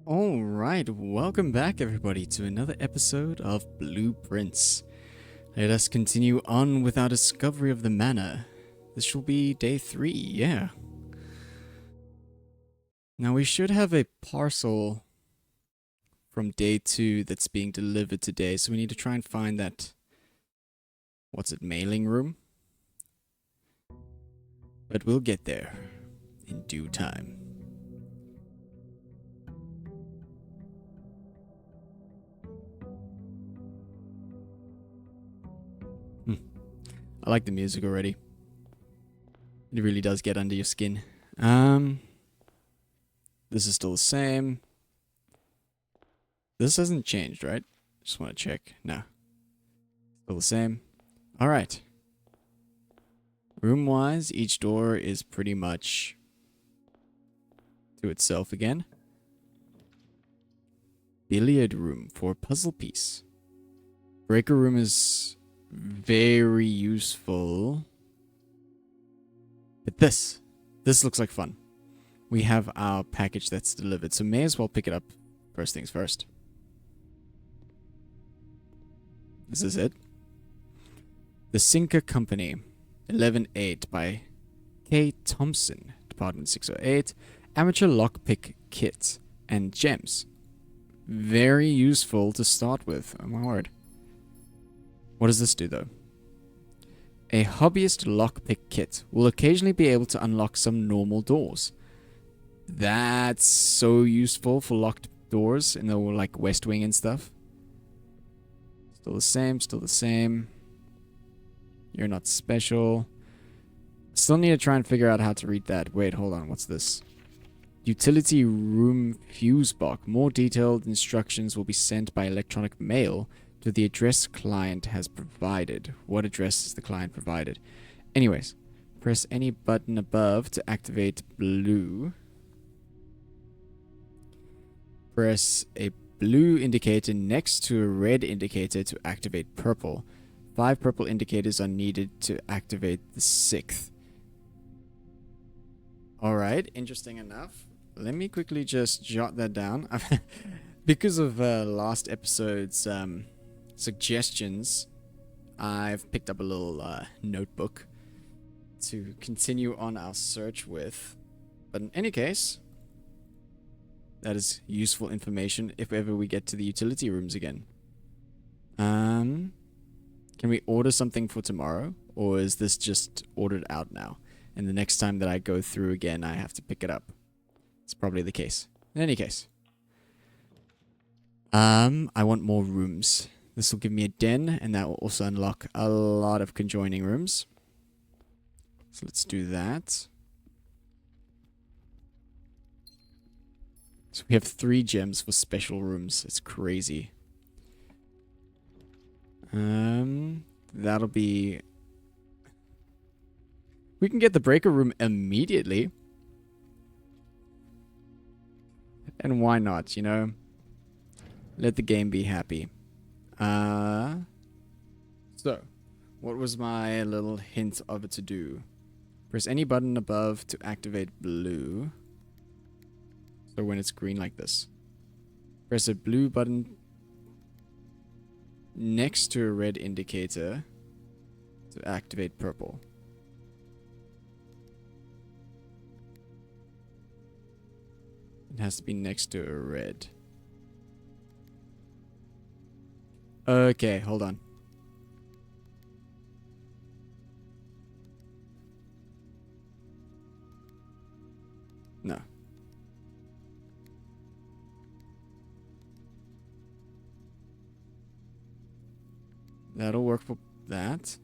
Alright, welcome back everybody to another episode of Blueprints. Let us continue on with our discovery of the manor. This will be day 3, yeah. Now we should have a parcel from day 2 that's being delivered today, so we need to try and find that, mailing room? But we'll get there in due time. I like the music already. It really does get under your skin. This is still the same. This hasn't changed, right? Just want to check. No. Still the same. Alright. Room-wise, each door is pretty much to itself again. Billiard room for puzzle piece. Breaker room is very useful. But this looks like fun. We have our package that's delivered, so may as well pick it up first things first. This is it. The Sinker Company, 11-8 by K. Thompson, Department 608, Amateur Lockpick Kit, and Gems. Very useful to start with, oh my word. What does this do though? A hobbyist lockpick kit will occasionally be able to unlock some normal doors. That's so useful for locked doors in the like West Wing and stuff. Still the same, still the same. You're not special. Still need to try and figure out how to read that. Wait, hold on, what's this? Utility room fuse box. More detailed instructions will be sent by electronic mail to the address client has provided. What address is the client provided? Anyways, press any button above to activate blue. Press a blue indicator next to a red indicator to activate purple. 5 purple indicators are needed to activate the 6th. Alright, interesting enough. Let me quickly just jot that down. Because of last episode's suggestions, I've picked up a little notebook to continue on our search with. But in any case, that is useful information if ever we get to the utility rooms again. Can we order something for tomorrow? Or is this just ordered out now? And the next time that I go through again, I have to pick it up. It's probably the case. In any case. I want more rooms. This will give me a den, and that will also unlock a lot of conjoining rooms. So let's do that. So we have 3 gems for special rooms. It's crazy. That'll be... We can get the breaker room immediately. And why not, you know? Let the game be happy. So, what was my little hint of it to do? Press any button above to activate blue. So when it's green like this. Press a blue button next to a red indicator to activate purple. It has to be next to a red. Okay, hold on. No. That'll work for that.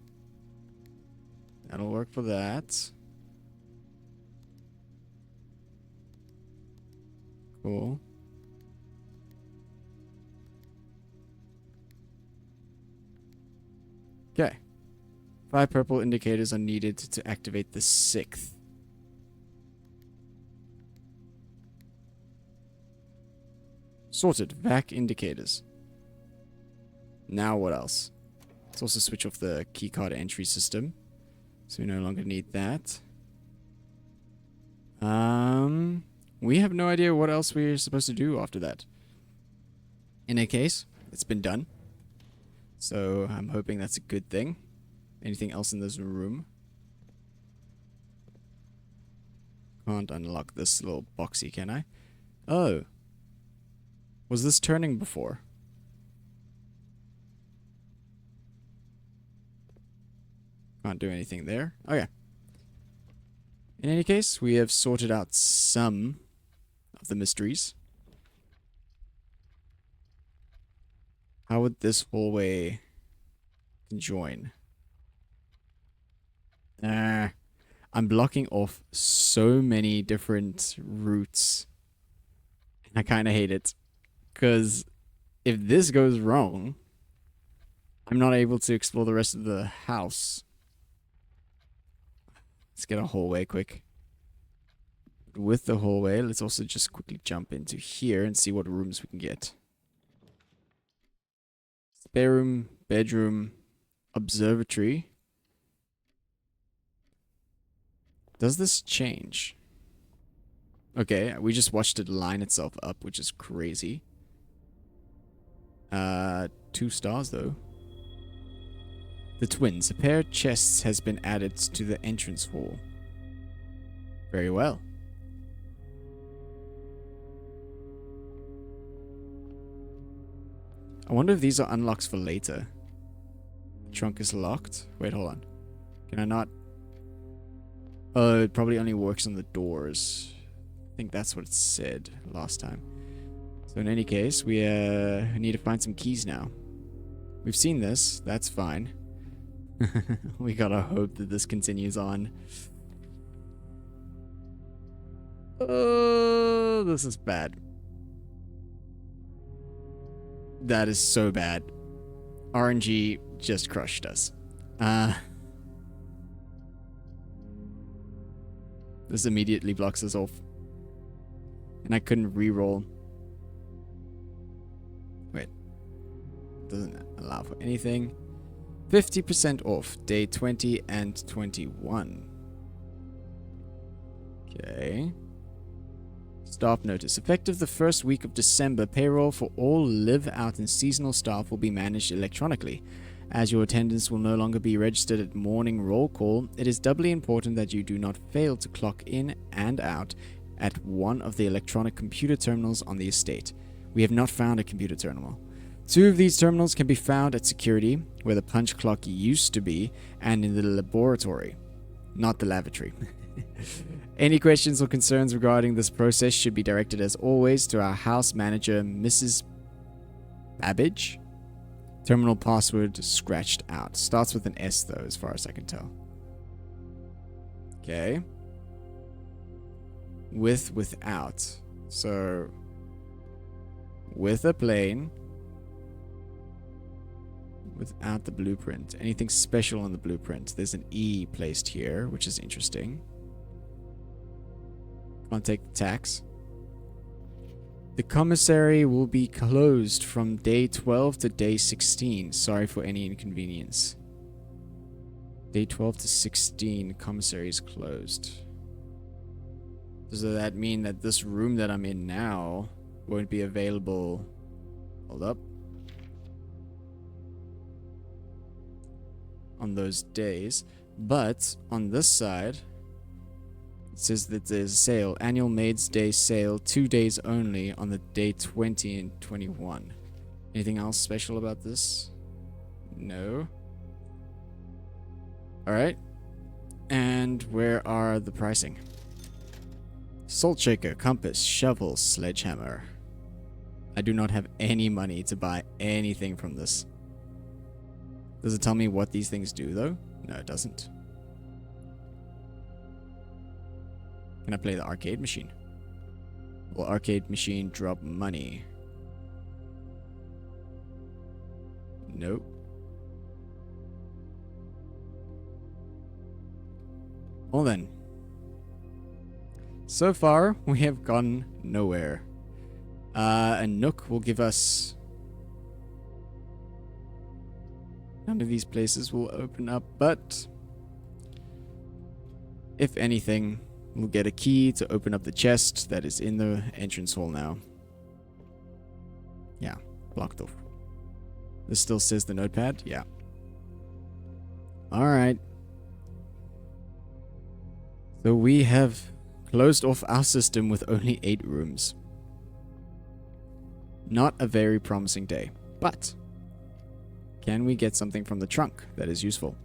That'll work for that. Cool. Okay. 5 purple indicators are needed to activate the 6th. Sorted. Vac indicators. Now what else? Let's also switch off the keycard entry system. So we no longer need that. we have no idea what else we're supposed to do after that. In any case, it's been done. So I'm hoping that's a good thing. Anything else in this room? Can't unlock this little boxy, can I? Oh. Was this turning before? Can't do anything there. Okay. In any case, we have sorted out some of the mysteries. How would this hallway conjoin? I'm blocking off so many different routes. I kind of hate it. Because if this goes wrong, I'm not able to explore the rest of the house. Let's get a hallway quick. With the hallway, let's also just quickly jump into here and see what rooms we can get. Spare room, bedroom, observatory. Does this change? Okay, we just watched it line itself up, which is crazy. 2 stars though. The twins. A pair of chests has been added to the entrance hall. Very well. I wonder if these are unlocks for later. The trunk is locked. Wait, hold on. Can I not? Oh, it probably only works on the doors. I think that's what it said last time. So in any case, we need to find some keys now. We've seen this. That's fine. We gotta hope that this continues on. Oh, this is bad. That is so bad. RNG just crushed us. This immediately blocks us off. And I couldn't re-roll. Wait. Doesn't allow for anything. 50% off. Day 20 and 21. Okay. Staff notice. Effective the first week of December, payroll for all live-out and seasonal staff will be managed electronically. As your attendance will no longer be registered at morning roll call, it is doubly important that you do not fail to clock in and out at one of the electronic computer terminals on the estate. We have not found a computer terminal. 2 of these terminals can be found at security, where the punch clock used to be, and in the laboratory, not the lavatory. Any questions or concerns regarding this process should be directed as always to our house manager, Mrs. Babbage. Terminal password scratched out. Starts with an S though, as far as I can tell. Okay. Without. So, with a plane. Without the blueprint. Anything special on the blueprint? There's an E placed here, which is interesting. Can't take the tax. The commissary will be closed from day 12 to day 16. Sorry for any inconvenience. Day 12 to 16, commissary is closed. Does that mean that this room that I'm in now won't be available? Hold up. On those days. But on this side, it says that there's a sale. Annual Maids Day sale. 2 days only on the day 20 and 21. Anything else special about this? No. Alright. And where are the pricing? Salt shaker, compass, shovel, sledgehammer. I do not have any money to buy anything from this. Does it tell me what these things do though? No, it doesn't. Can I play the arcade machine? Will arcade machine drop money? Nope. Well then. So far, we have gone nowhere. A nook will give us... None of these places will open up, but... If anything, We'll get a key to open up the chest that is in the entrance hall now. Yeah, blocked off. This still says the notepad? Yeah. Alright. So we have closed off our system with only 8 rooms. Not a very promising day, but can we get something from the trunk that is useful?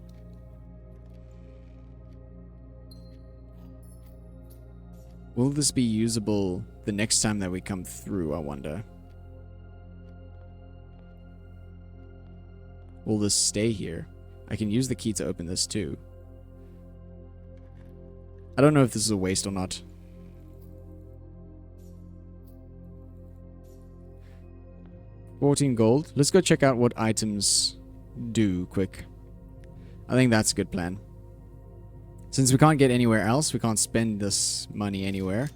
Will this be usable the next time that we come through, I wonder? Will this stay here? I can use the key to open this too. I don't know if this is a waste or not. $14 gold. Let's go check out what items do quick. I think that's a good plan. Since we can't get anywhere else, we can't spend this money anywhere.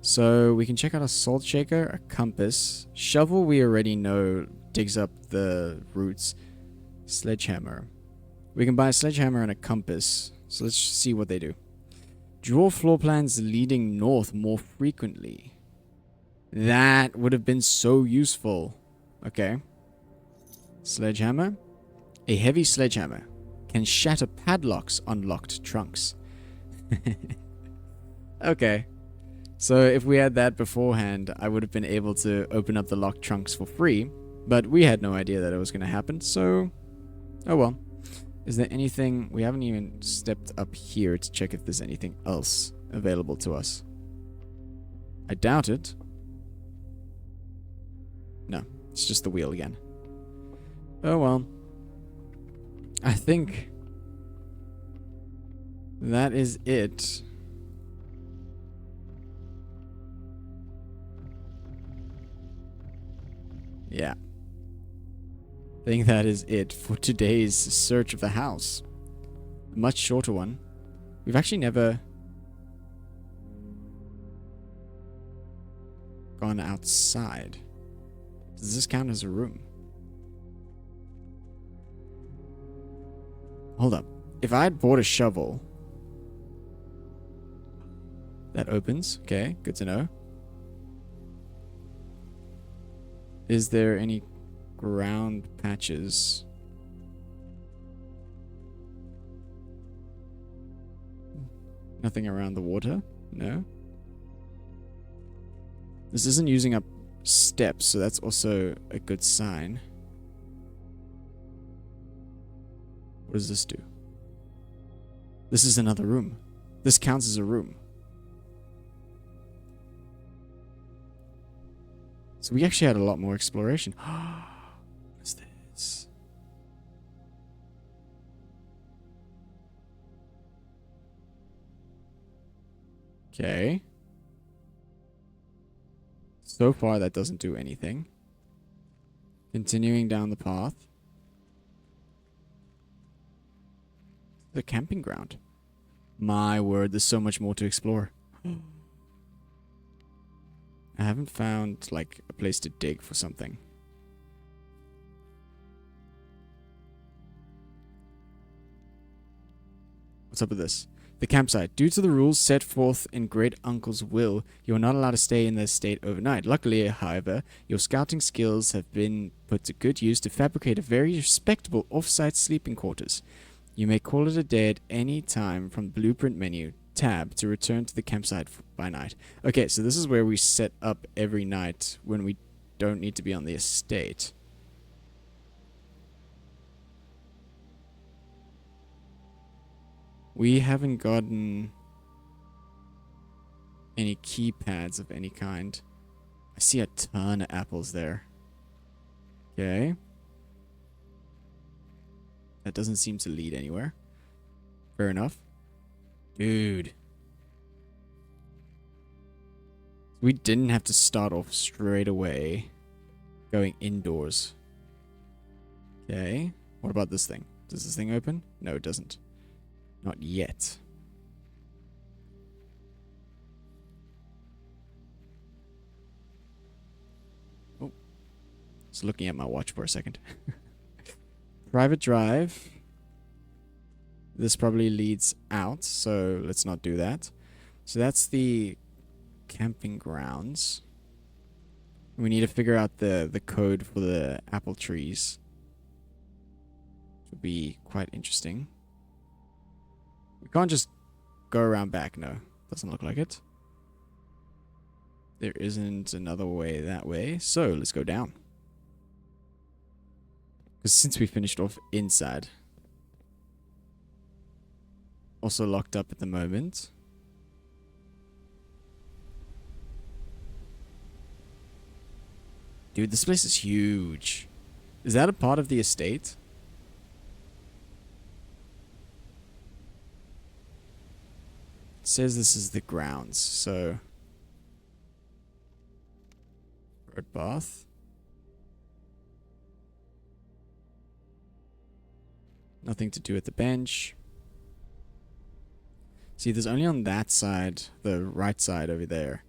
So we can check out a salt shaker, a compass. Shovel we already know digs up the roots. Sledgehammer. We can buy a sledgehammer and a compass. So let's see what they do. Draw floor plans leading north more frequently. That would have been so useful. Okay. Sledgehammer. A heavy sledgehammer can shatter padlocks on locked trunks. Okay. So if we had that beforehand, I would have been able to open up the locked trunks for free. But we had no idea that it was going to happen, so... Oh well. Is there anything... We haven't even stepped up here to check if there's anything else available to us. I doubt it. No, it's just the wheel again. Oh well. I think... that is it. Yeah. I think that is it for today's search of the house. A much shorter one. We've actually never gone outside. Does this count as a room? Hold up. If I had bought a shovel... That opens. Okay, good to know. Is there any ground patches? Nothing around the water? No. This isn't using up steps, so that's also a good sign. What does this do? This is another room. This counts as a room. So we actually had a lot more exploration. What's this? Okay. So far that doesn't do anything. Continuing down the path. The camping ground. My word, there's so much more to explore. I haven't found, like, a place to dig for something. What's up with this? The campsite. Due to the rules set forth in Great Uncle's will, you are not allowed to stay in the estate overnight. Luckily, however, your scouting skills have been put to good use to fabricate a very respectable off-site sleeping quarters. You may call it a day at any time from the blueprint menu tab to return to the campsite by night. Okay, so this is where we set up every night when we don't need to be on the estate. We haven't gotten any keypads of any kind. I see a ton of apples there. Okay. That doesn't seem to lead anywhere. Fair enough. Dude. We didn't have to start off straight away going indoors. Okay. What about this thing? Does this thing open? No, it doesn't. Not yet. Oh. Just looking at my watch for a second. Private drive. This probably leads out, so let's not do that. So that's the camping grounds. We need to figure out the code for the apple trees. Which would be quite interesting. We can't just go around back, no. Doesn't look like it. There isn't another way that way, so let's go down. Because since we finished off inside, also locked up at the moment. Dude, this place is huge. Is that a part of the estate? It says this is the grounds, so... Road bath. Nothing to do at the bench. See, there's only on that side, the right side over there,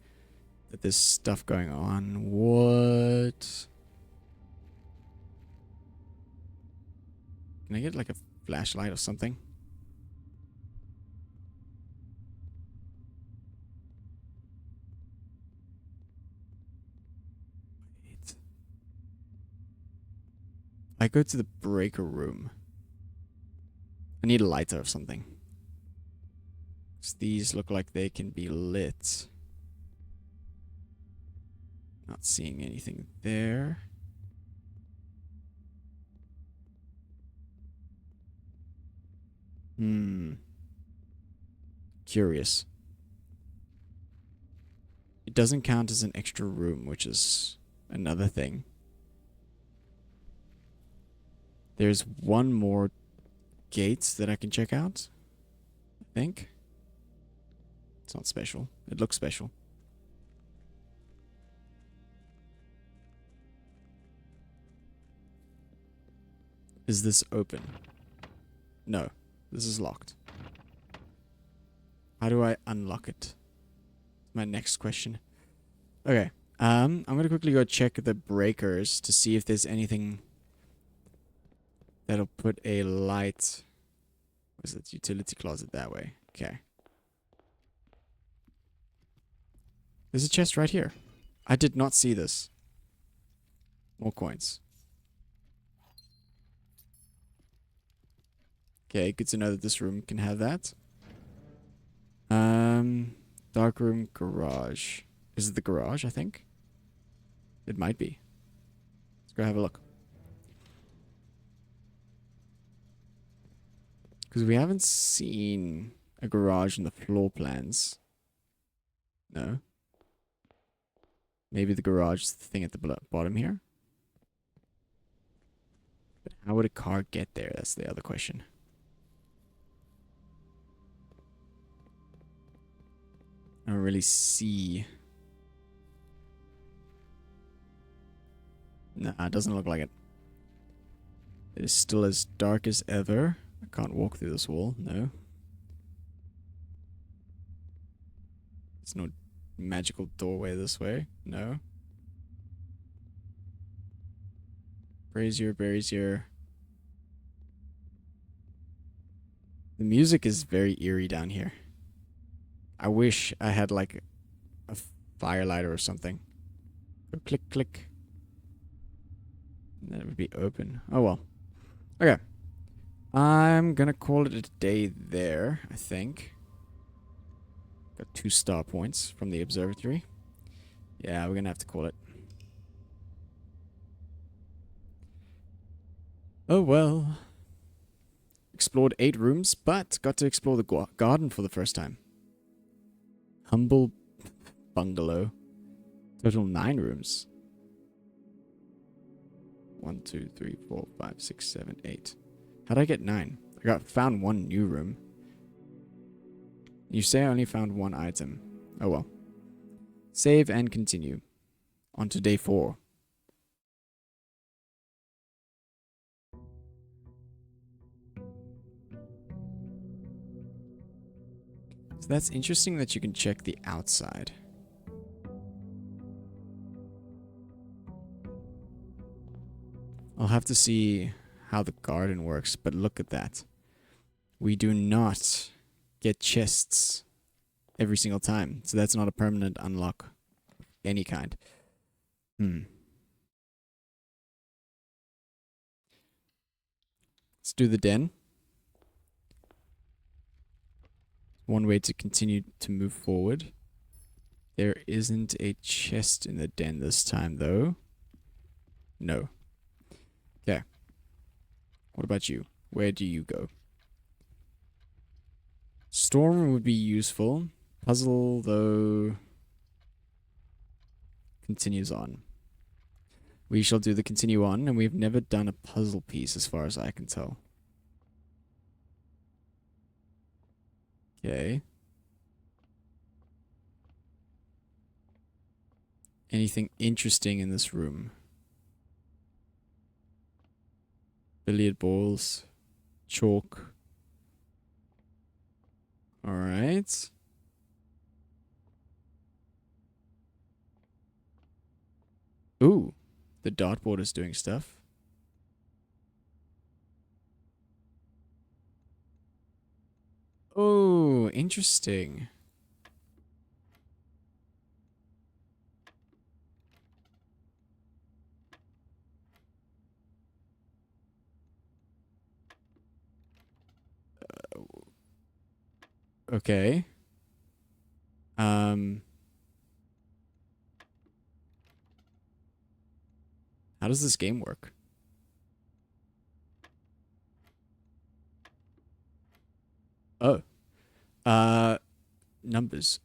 that there's stuff going on. What? Can I get like a flashlight or something? Wait. I go to the breaker room. I need a lighter or something. These look like they can be lit. Not seeing anything there. Curious. It doesn't count as an extra room, which is another thing. There's one more gate that I can check out, I think. It's not special. It looks special. Is this open? No. This is locked. How do I unlock it? My next question. Okay. I'm gonna quickly go check the breakers to see if there's anything that'll put a light. Was it utility closet that way? Okay. There's a chest right here. I did not see this. More coins. Okay, good to know that this room can have that. Dark room, garage. Is it the garage, I think? It might be. Let's go have a look. Because we haven't seen a garage in the floor plans. No. Maybe the garage is the thing at the bottom here. But how would a car get there? That's the other question. I don't really see. Nah, it doesn't look like it. It is still as dark as ever. I can't walk through this wall. No. There's no magical doorway this way. No. Brazier, brazier. The music is very eerie down here. I wish I had like a firelighter or something. Go click, click. And that would be open. Oh well. Okay. I'm gonna call it a day there, I think. Got 2 star points from the observatory. Yeah, we're gonna have to call it. Oh well. Explored 8 rooms, but got to explore the garden for the first time. Humble bungalow. Total 9 rooms. 1, 2, 3, 4, 5, 6, 7, 8. How'd I get 9? I found 1 new room. You say I only found 1 item. Oh well. Save and continue. On to day 4. So that's interesting that you can check the outside. I'll have to see how the garden works, but look at that. We do not get chests every single time. So that's not a permanent unlock of any kind. Let's do the den. One way to continue to move forward. There isn't a chest in the den this time, though. No. Okay. What about you? Where do you go? Storm would be useful. Puzzle, though, continues on. We shall do the continue on, and we've never done a puzzle piece as far as I can tell. Okay. Anything interesting in this room? Billiard balls. Chalk. Alright. Ooh. The dartboard is doing stuff. Oh, interesting. Okay. How does this game work? Oh. Numbers.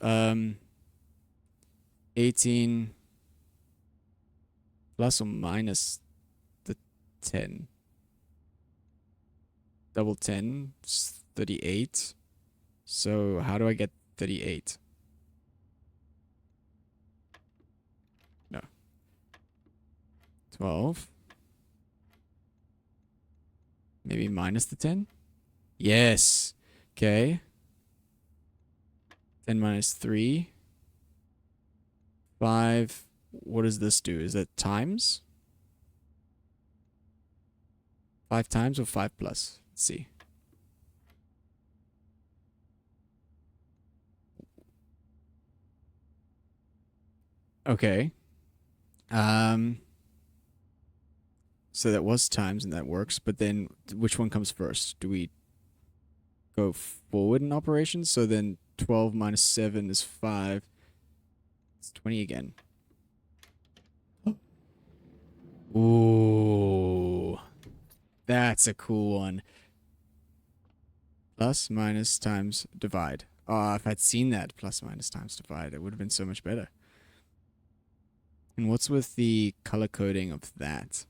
18 plus or minus the 10. Double 10 is 38. So how do I get 38? No. 12. Maybe minus the 10? Yes. Okay. 10 minus 3. 5. What does this do? Is that times? 5 times or 5 plus? Let's see. Okay. So that was times and that works, but then which one comes first? Do we go forward in operations? So then 12 minus 7 is 5. It's 20 again. Ooh. That's a cool one. Plus, minus, times, divide. Oh, if I'd seen that plus, minus, times, divide, it would have been so much better. And what's with the color coding of that?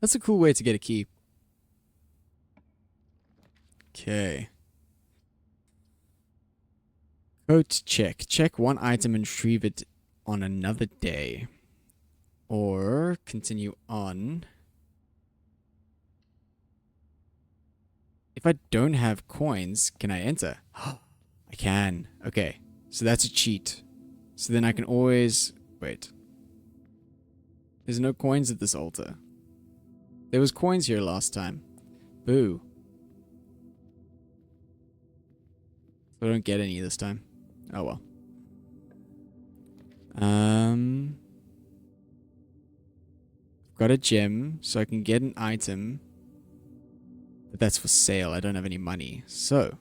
That's a cool way to get a key. Okay. Code check. Check one item and retrieve it on another day. Or continue on. If I don't have coins, can I enter? I can. Okay. So that's a cheat. So then I can always... Wait. There's no coins at this altar. There was coins here last time. Boo. So I don't get any this time. Oh well. Got a gem, so I can get an item. But that's for sale. I don't have any money. So,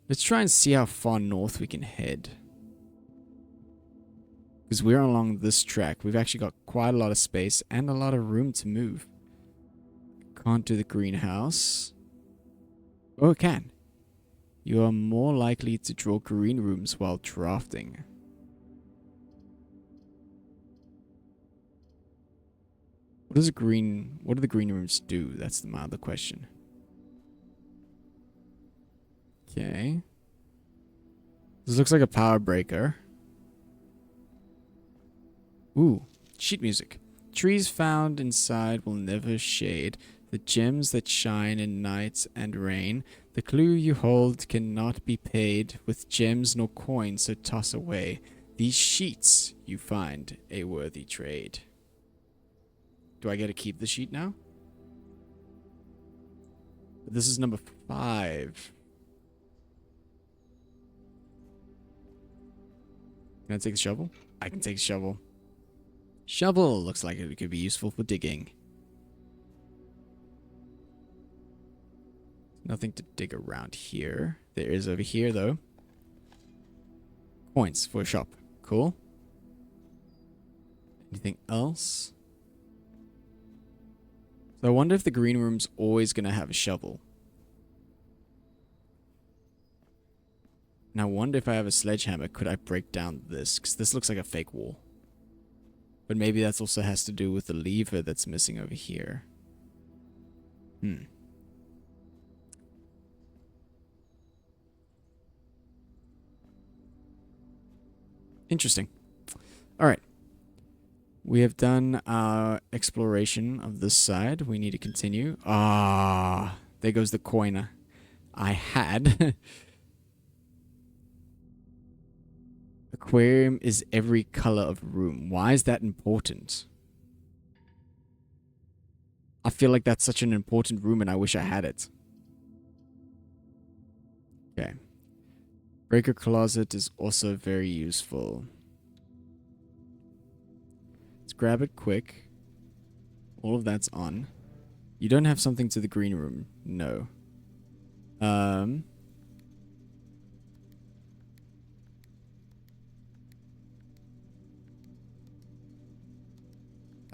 let's try and see how far north we can head. Because we're along this track. We've actually got quite a lot of space and a lot of room to move. Can't do the greenhouse. Oh, it can. You are more likely to draw green rooms while drafting. What do the green rooms do? That's the other question. Okay. This looks like a power breaker. Ooh, sheet music. Trees found inside will never shade. The gems that shine in night and rain. The clue you hold cannot be paid with gems nor coins, so toss away. These sheets you find a worthy trade. Do I get to keep the sheet now? But this is number 5. Can I take the shovel? I can take the shovel. Shovel looks like it could be useful for digging. Nothing to dig around here. There is over here, though. Coins for a shop. Cool. Anything else? So I wonder if the green room's always going to have a shovel. And I wonder if I have a sledgehammer, could I break down this? Because this looks like a fake wall. But maybe that also has to do with the lever that's missing over here. Interesting. Alright. We have done our exploration of this side. We need to continue. Ah, there goes the coin I had. Aquarium is every color of room. Why is that important? I feel like that's such an important room and I wish I had it. Okay. Breaker closet is also very useful. Let's grab it quick. All of that's on. You don't have something to the green room. No. How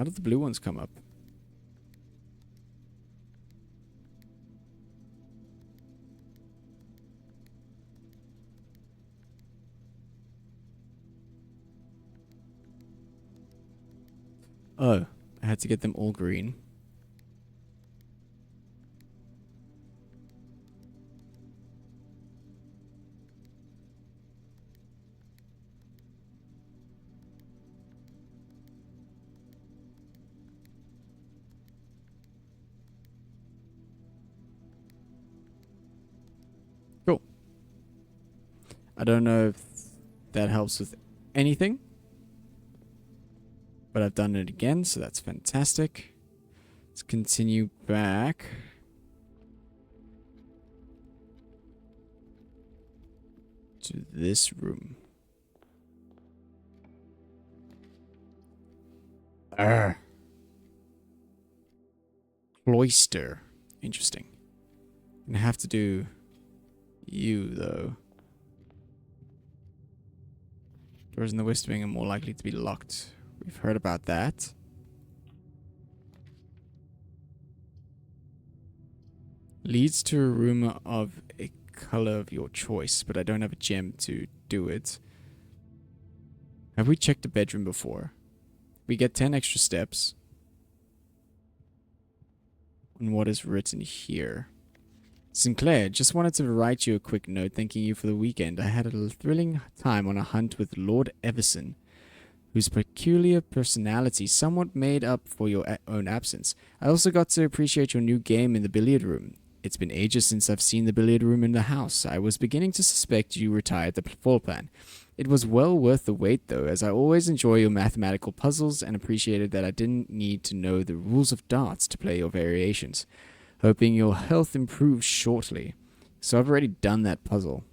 did the blue ones come up? Oh, I had to get them all green. Cool. I don't know if that helps with anything. But I've done it again, so that's fantastic. Let's continue back. To this room. Cloister. Interesting. I'm gonna have to do you, though. Doors in the west wing are more likely to be locked. We've heard about that. Leads to a room of a color of your choice, but I don't have a gem to do it. Have we checked the bedroom before? We get 10 extra steps on what is written here. Sinclair, just wanted to write you a quick note thanking you for the weekend. I had a thrilling time on a hunt with Lord Everson, whose peculiar personality somewhat made up for your own absence. I also got to appreciate your new game in the billiard room. It's been ages since I've seen the billiard room in the house. I was beginning to suspect you retired the floor plan. It was well worth the wait, though, as I always enjoy your mathematical puzzles and appreciated that I didn't need to know the rules of darts to play your variations. Hoping your health improves shortly. So I've already done that puzzle.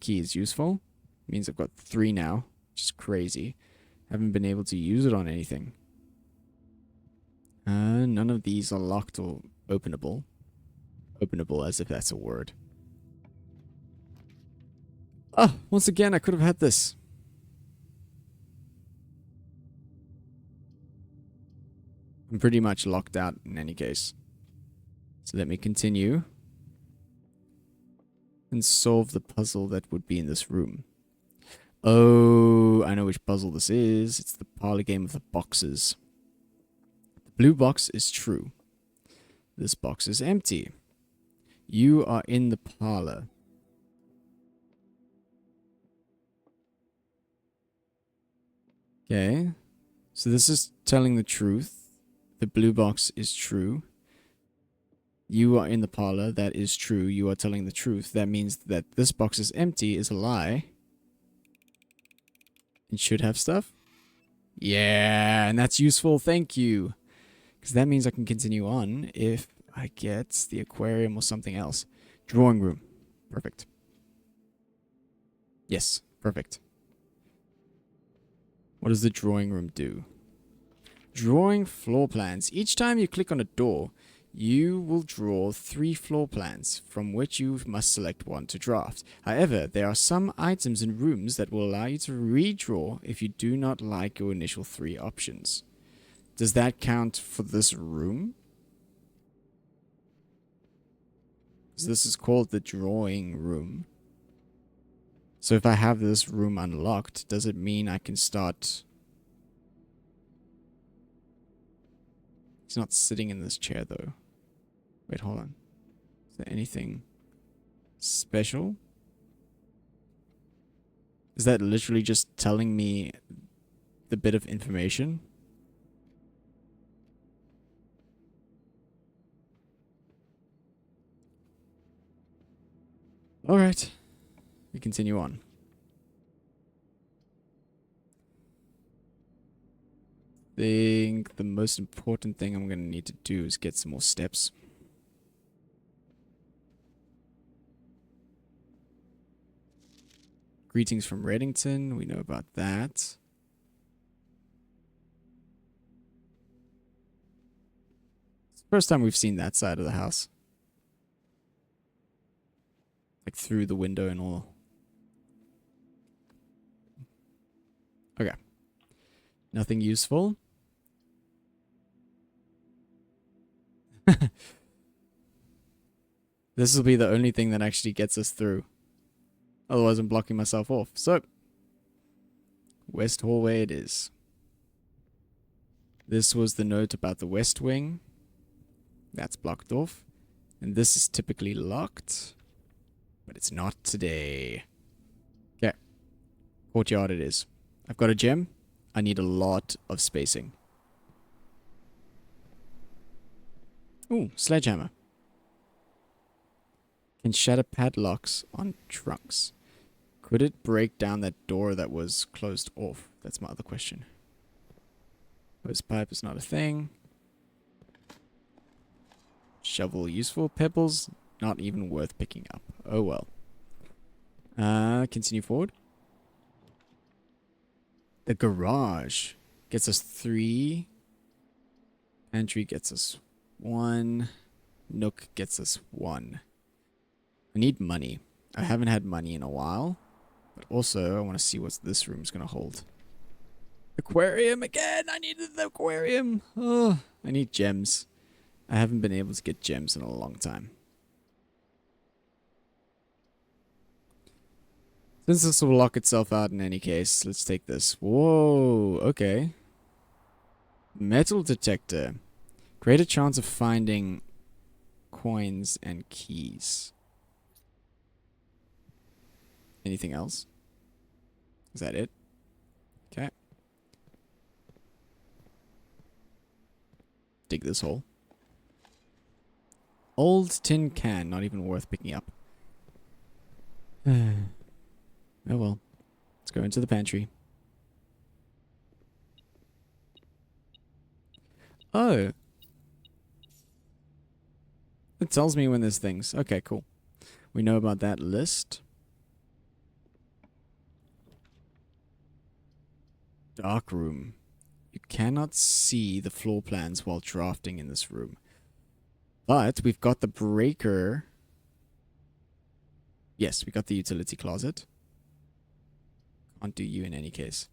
Key is useful. Means I've got 3 now. Which is crazy. Haven't been able to use it on anything. None of these are locked or openable. Openable, as if that's a word. Ah, once again, I could have had this. I'm pretty much locked out in any case. So let me continue. And solve the puzzle that would be in this room. Oh, I know which puzzle this is. It's the parlor game of the boxes. The blue box is true. This box is empty. You are in the parlor. Okay. So this is telling the truth. The blue box is true. You are in the parlor. That is true. You are telling the truth. That means that this box is empty is a lie. It should have stuff. Yeah, and that's useful. Thank you. Because that means I can continue on if I get the aquarium or something else. Drawing room. Perfect. Yes, perfect. What does the drawing room do? Drawing floor plans. Each time you click on a door, you will draw 3 floor plans, from which you must select one to draft. However, there are some items and rooms that will allow you to redraw if you do not like your initial 3 options. Does that count for this room? This is called the drawing room. So if I have this room unlocked, does it mean I can start... He's not sitting in this chair though. Wait, hold on. Is there anything special? Is that literally just telling me the bit of information? Alright. We continue on. I think the most important thing I'm going to need to do is get some more steps. Greetings from Reddington. We know about that. It's the first time we've seen that side of the house. Like through the window and all. Okay. Nothing useful. This will be the only thing that actually gets us through. Otherwise I'm blocking myself off. So, west hallway it is. This was the note about the west wing. That's blocked off. And this is typically locked. But it's not today. Okay. Courtyard it is. I've got a gem. I need a lot of spacing. Ooh, sledgehammer. Can shatter padlocks on trunks. Could it break down that door that was closed off? That's my other question. Hose pipe is not a thing. Shovel useful. Pebbles, not even worth picking up. Oh well. Continue forward. The garage gets us 3. Pantry gets us 1. Nook gets us 1. I need money. I haven't had money in a while. But also, I want to see what this room's going to hold. Aquarium again! I needed the aquarium! Oh, I need gems. I haven't been able to get gems in a long time. Since this will lock itself out in any case, let's take this. Whoa, okay. Metal detector. Greater chance of finding coins and keys. Anything else? Is that it? Okay. Dig this hole. Old tin can, not even worth picking up. Oh well. Let's go into the pantry. Oh. It tells me when there's things. Okay, cool. We know about that list. Dark room. You cannot see the floor plans while drafting in this room. But we've got the breaker. Yes, we got the utility closet. Can't do you in any case.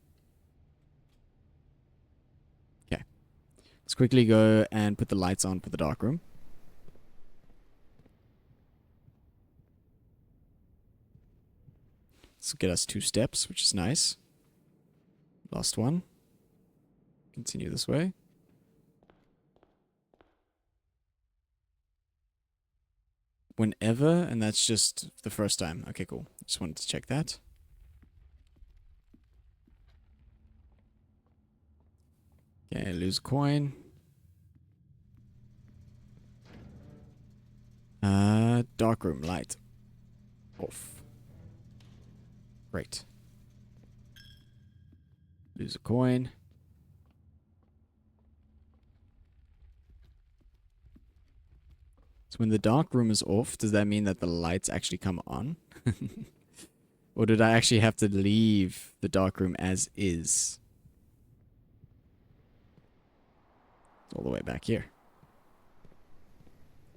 Okay. Let's quickly go and put the lights on for the dark room. This will get us 2 steps, which is nice. Last one. Continue this way. Whenever, and that's just the first time. Okay, cool. Just wanted to check that. Okay, lose a coin. Darkroom light. Off. Great. Lose a coin. when the dark room is off, does that mean that the lights actually come on? Or did I actually have to leave the dark room as is? It's all the way back here.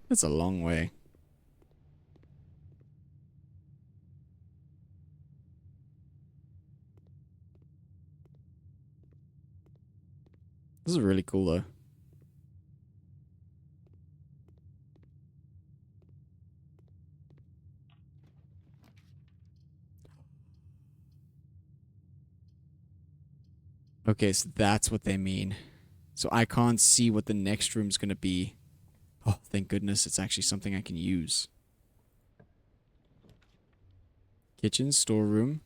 That's a long way. This is really cool though. Okay, so that's what they mean. So I can't see what the next room's gonna be. Oh, thank goodness it's actually something I can use. Kitchen, storeroom,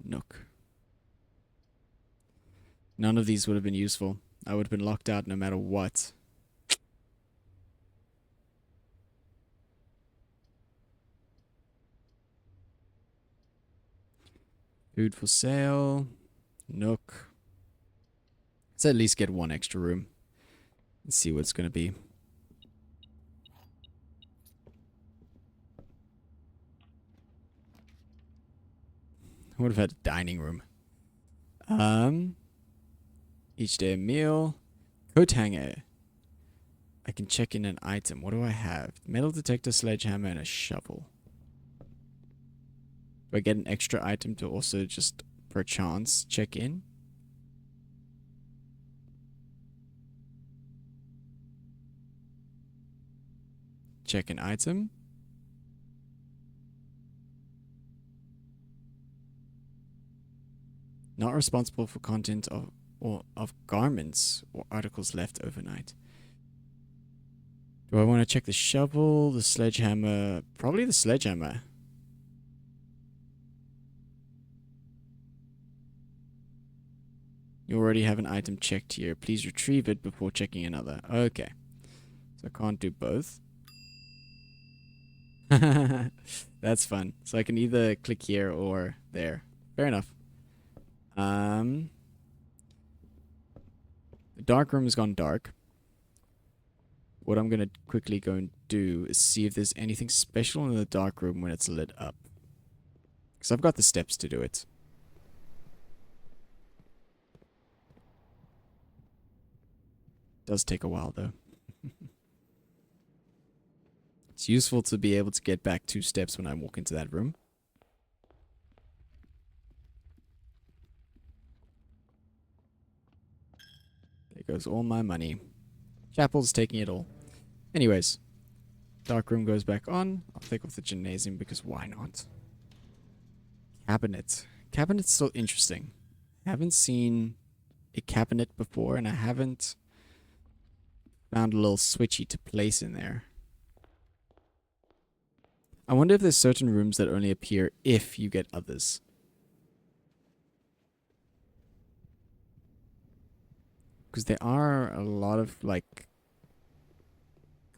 nook. None of these would have been useful. I would have been locked out no matter what. Food for sale. Nook. Let's at least get one extra room. Let's see what it's going to be. I would have had a dining room. Each day a meal. Coat hanger. I can check in an item. What do I have? Metal detector, sledgehammer, and a shovel. Do I get an extra item to also just per chance check in? Check an item. Not responsible for content of garments or articles left overnight. Do I want to check the shovel, the sledgehammer? Probably the sledgehammer. You already have an item checked here. Please retrieve it before checking another. Okay. So I can't do both. That's fun. So I can either click here or there. Fair enough. The dark room has gone dark. What I'm going to quickly go and do is see if there's anything special in the dark room when it's lit up. Because I've got the steps to do it. Does take a while though. It's useful to be able to get back 2 steps when I walk into that room. There goes all my money. Chapel's taking it all. Anyways, dark room goes back on. I'll take off the gymnasium because why not? Cabinet. Cabinet's still interesting. I haven't seen a cabinet before, and I haven't found a little switchy to place in there. I wonder if there's certain rooms that only appear if you get others. Because there are a lot of, like,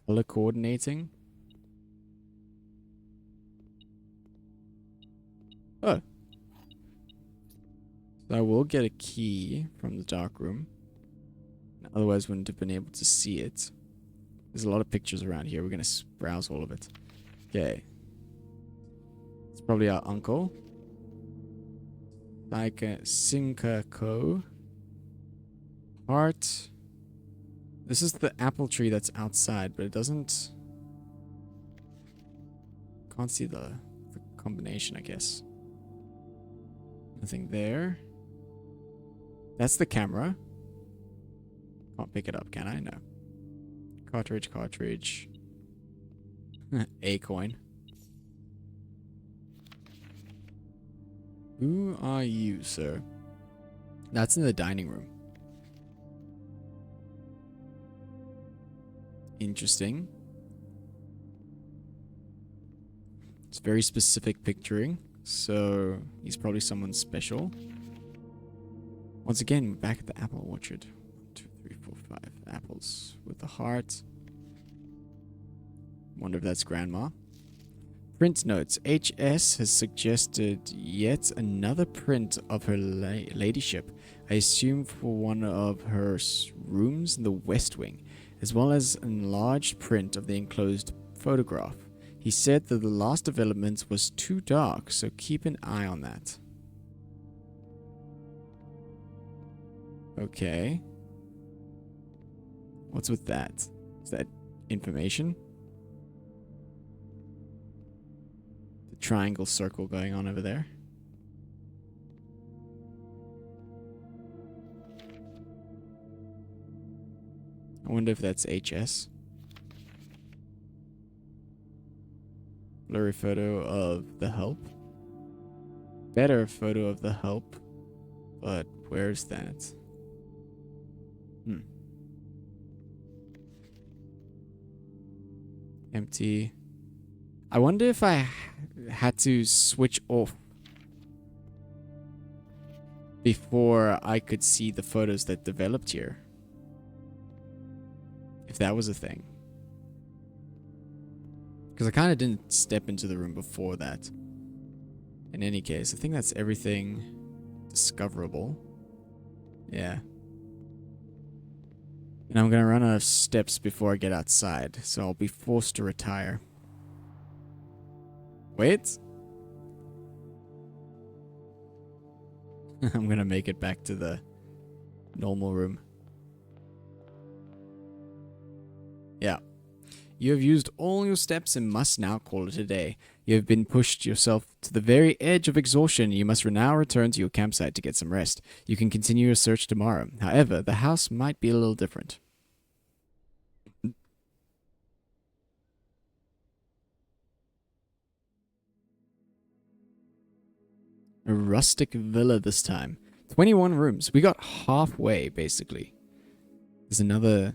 color coordinating. Oh. So I will get a key from the dark room. Otherwise, wouldn't have been able to see it. There's a lot of pictures around here. We're going to browse all of it. Okay. It's probably our uncle. Like a Sinka-ko. Heart. This is the apple tree that's outside, but it doesn't... Can't see the combination, I guess. Nothing there. That's the camera. Can't pick it up, can I? No. Cartridge. A coin. Who are you, sir? That's in the dining room. Interesting. It's very specific picturing, so he's probably someone special. Once again, back at the apple orchard. 1, 2, 3, 4, 5 apples with the heart. Wonder if that's grandma. Print notes. HS has suggested yet another print of her ladyship. I assume for one of her rooms in the west wing, as well as an enlarged print of the enclosed photograph. He said that the last development was too dark, so keep an eye on that. Okay. What's with that? Is that information? The triangle circle going on over there. I wonder if that's HS. Blurry photo of the help. Better photo of the help. But where's that? Empty. I wonder if I had to switch off before I could see the photos that developed here. If that was a thing. Because I kind of didn't step into the room before that. In any case, I think that's everything discoverable. Yeah. And I'm going to run out of steps before I get outside, so I'll be forced to retire. Wait. I'm going to make it back to the normal room. Yeah. You have used all your steps and must now call it a day. You have been pushed yourself to the very edge of exhaustion. You must now return to your campsite to get some rest. You can continue your search tomorrow. However, the house might be a little different. A rustic villa this time. 21 rooms. We got halfway, basically. There's another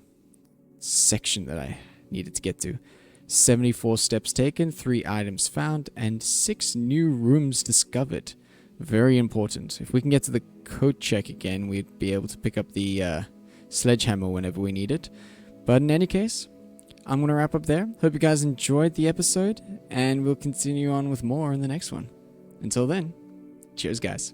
section that I needed to get to. 74 steps taken, 3 items found, and 6 new rooms discovered. Very important. If we can get to the code check again, we'd be able to pick up the sledgehammer whenever we need it. But in any case, I'm going to wrap up there. Hope you guys enjoyed the episode, and we'll continue on with more in the next one. Until then, cheers, guys.